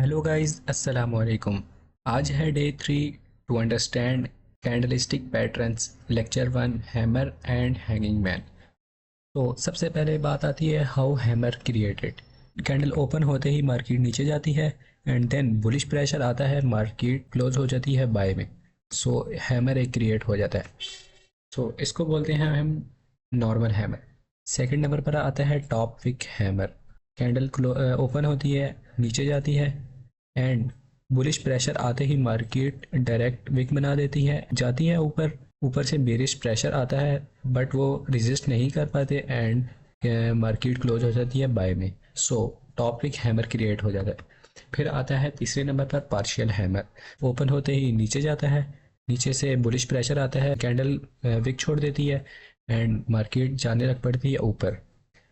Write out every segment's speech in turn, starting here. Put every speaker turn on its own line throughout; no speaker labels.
Hello guys, अस्सलाम वालेकुम। आज है day 3 to understand candlestick patterns, lecture 1, hammer and hanging man. तो सबसे पहले बात आती है how hammer created. Candle open होते ही मार्केट नीचे जाती है एंड देन बुलिश प्रेशर आता है, मार्केट क्लोज हो जाती है बाय में। सो हैमर एक क्रिएट हो जाता है। सो इसको बोलते हैं हम नॉर्मल हैमर। सेकंड नंबर पर आता है top wick hammer. Candle open होती है, नीचे जाती है एंड बुलिश प्रेशर आते ही मार्केट डायरेक्ट विक बना देती है, जाती है ऊपर। ऊपर से बेरिश प्रेशर आता है बट वो रिजिस्ट नहीं कर पाते एंड मार्केट क्लोज हो जाती है बाय में। So top wick hammer create हो जाता है। फिर आता है तीसरे नंबर पर पार्शियल हैमर। ओपन होते ही नीचे जाता है, नीचे से बुलिश प्रेशर आता है, कैंडल विक छोड़ देती है एंड मार्केट जाने लग पड़ती है ऊपर।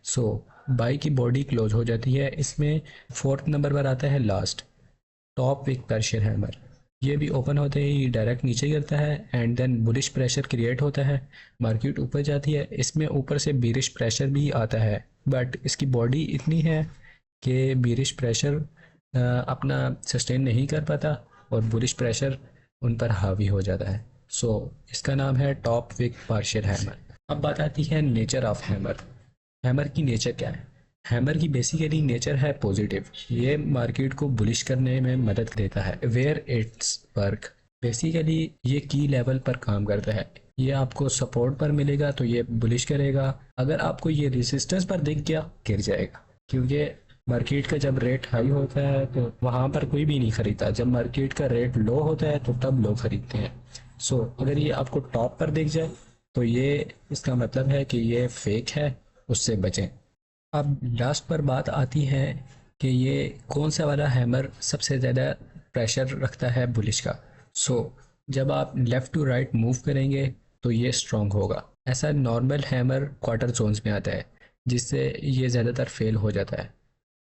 सो बाई की बॉडी क्लोज हो जाती है। इसमें फोर्थ नंबर पर आता है last, top wick partial hammer. ये भी ओपन होते ही डायरेक्ट नीचे गिरता है and then bullish pressure create होता है, मार्केट ऊपर जाती है। इसमें ऊपर से बीरिश प्रेशर भी आता है बट इसकी बॉडी इतनी है कि बीरिश प्रेशर अपना सस्टेन नहीं कर पाता और बुलिश प्रेशर उन पर हावी हो जाता है। सो इसका नाम है टॉप विक पार्शियल हैमर। अब बात आती है नेचर ऑफ हैमर। हैमर की नेचर क्या है? हैमर की बेसिकली नेचर है पॉजिटिव। ये मार्केट को बुलिश करने में मदद देता है। वेयर इट्स वर्क, बेसिकली ये की लेवल पर काम करता है। ये आपको सपोर्ट पर मिलेगा तो ये बुलिश करेगा, अगर आपको ये रेजिस्टेंस पर दिख गया गिर जाएगा। क्योंकि मार्केट का जब रेट हाई होता है तो वहाँ पर कोई भी नहीं खरीदता, जब मार्केट का रेट लो होता है तो तब लोग खरीदते हैं। सो अगर ये आपको टॉप पर दिख जाए तो ये इसका मतलब है कि ये फेक है, उससे बचें। अब लास्ट पर बात आती है कि ये कौन सा वाला हैमर सबसे ज़्यादा प्रेशर रखता है बुलिश का। सो जब आप लेफ़्ट टू राइट मूव करेंगे तो ये स्ट्रॉन्ग होगा। ऐसा नॉर्मल हैमर क्वार्टर जोन्स में आता है जिससे ये ज़्यादातर फेल हो जाता है।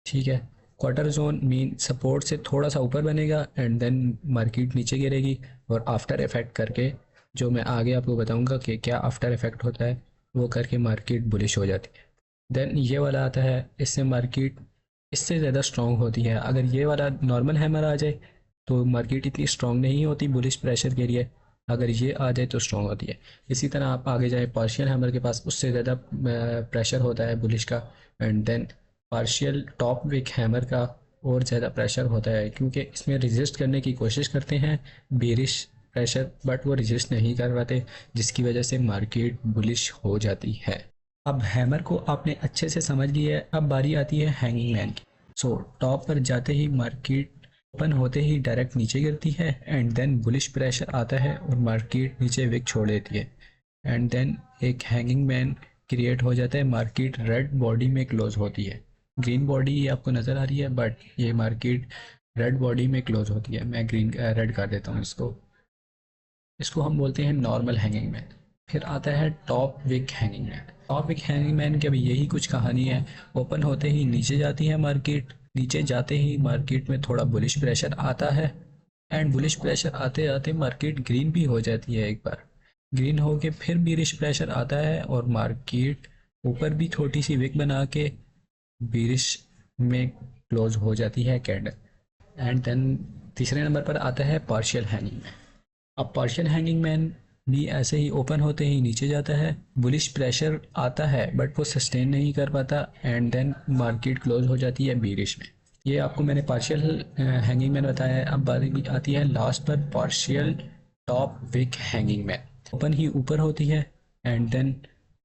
ठीक है, क्वार्टर जोन मीन सपोर्ट से थोड़ा सा ऊपर बनेगा एंड देन मार्केट नीचे गिरेगी और आफ्टर इफेक्ट करके, जो मैं आगे आपको बताऊंगा कि क्या आफ्टर इफेक्ट होता है, वो करके मार्केट बुलिश हो जाती है। देन ये वाला आता है, इससे मार्केट इससे ज़्यादा स्ट्रॉन्ग होती है। अगर ये वाला नॉर्मल हैमर आ जाए तो मार्केट इतनी स्ट्रॉन्ग नहीं होती बुलिश प्रेशर के लिए, अगर ये आ जाए तो स्ट्रॉन्ग होती है। इसी तरह आप आगे जाए पार्शियल हैमर के पास, उससे ज़्यादा प्रेशर होता है बुलिश का and then partial top wick hammer का और ज़्यादा प्रेशर होता है क्योंकि इसमें रिजिस्ट करने की कोशिश करते हैं बेरिश प्रेशर बट वो रिजिस्ट नहीं कर पाते, जिसकी वजह से मार्केट बुलिश हो जाती है। अब हैमर को आपने अच्छे से समझ लिया है, अब बारी आती है हैंगिंग मैन की। सो टॉप पर जाते ही मार्केट ओपन होते ही डायरेक्ट नीचे गिरती है एंड देन बुलिश प्रेशर आता है और मार्केट नीचे विक छोड़ देती है एंड देन एक हैंगिंग मैन क्रिएट हो जाता है। मार्केट रेड बॉडी में क्लोज होती है। ग्रीन बॉडी आपको नज़र आ रही है बट ये मार्केट रेड बॉडी में क्लोज होती है। मैं ग्रीन रेड कर देता हूँ इसको। इसको हम बोलते हैं नॉर्मल हैंगिंग मैन। फिर आता है top wick hanging man. Top wick hanging man की भी यही कुछ कहानी है। ओपन होते ही नीचे जाती है मार्केट, नीचे जाते ही मार्केट में थोड़ा बुलिश प्रेशर आता है एंड बुलिश प्रेशर आते आते मार्केट ग्रीन भी हो जाती है। एक बार ग्रीन होके फिर बेरिश प्रेशर आता है और मार्केट ऊपर भी छोटी सी विक बना के बेरिश में क्लोज हो जाती है कैंडल। एंड देन तीसरे नंबर पर आता है पार्शियल हैंगिंग मैन। अब पार्शियल हैंगिंग मैन भी ऐसे ही ओपन होते ही नीचे जाता है, बुलिश प्रेशर आता है बट वो सस्टेन नहीं कर पाता एंड देन मार्केट क्लोज हो जाती है बेरिश में। ये आपको मैंने पार्शियल हैंगिंग मैन बताया है। अब बारी आती है लास्ट पर partial top wick hanging man. Open ही ऊपर होती है एंड देन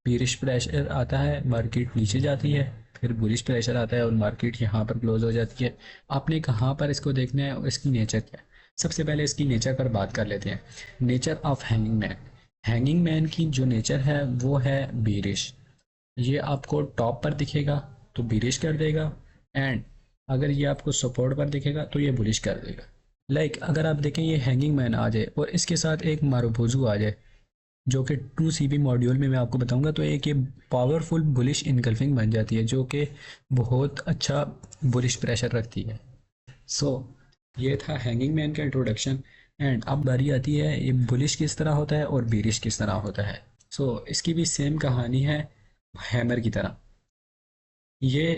बेरिश प्रेशर आता है, मार्केट नीचे जाती है, फिर बुलिश प्रेशर आता है और मार्केट यहाँ पर क्लोज हो जाती है। आपने कहाँ पर इसको देखना है और इसकी नेचर क्या है? सबसे पहले इसकी नेचर पर बात कर लेते हैं। Nature of hanging man. Hanging man की जो नेचर है वो है बेरिश। ये आपको टॉप पर दिखेगा तो बेरिश कर देगा एंड अगर ये आपको सपोर्ट पर दिखेगा तो ये बुलिश कर देगा। अगर आप देखें ये हैंगिंग मैन आ जाए और इसके साथ एक मारुबोजू आ जाए जो कि 2 CP मॉड्यूल में मैं आपको बताऊंगा, तो एक ये पावरफुल बुलिश इनगल्फिंग बन जाती है जो कि बहुत अच्छा बुलिश प्रेशर रखती है। सो ये था हैंगिंग मैन का इंट्रोडक्शन एंड अब बारी आती है ये बुलिश किस तरह होता है और बेरिश किस तरह होता है। सो इसकी भी सेम कहानी है हैमर की तरह। ये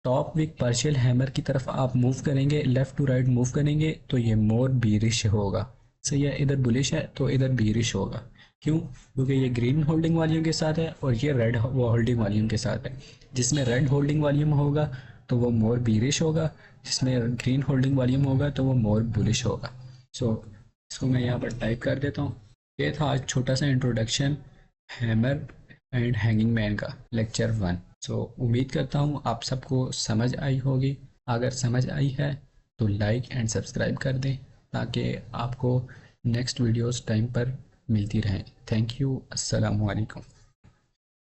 टॉप विक पार्शियल हैमर की तरफ आप मूव करेंगे, लेफ़्ट टू राइट मूव करेंगे तो ये मोर बीरिश होगा। सही है, इधर बुलिश है तो इधर बीरिश होगा। क्यों? क्योंकि ये ग्रीन होल्डिंग वॉल्यूम के साथ है और ये रेड होल्डिंग वॉल्यूम के साथ है। जिसमें रेड होल्डिंग वॉल्यूम होगा तो वो मोर बीरिश होगा, जिसमें ग्रीन होल्डिंग वॉल्यूम होगा तो वो मोर बुलिश होगा। सो इसको मैं यहाँ पर टाइप कर देता हूँ। ये था आज छोटा सा introduction hammer and hanging man का लेक्चर 1। सो उम्मीद करता हूँ आप सबको समझ आई होगी। अगर समझ आई है तो लाइक एंड सब्सक्राइब कर दें ताकि आपको नेक्स्ट वीडियोस टाइम पर मिलती रहें। Thank you. अस्सलाम वालेकुम।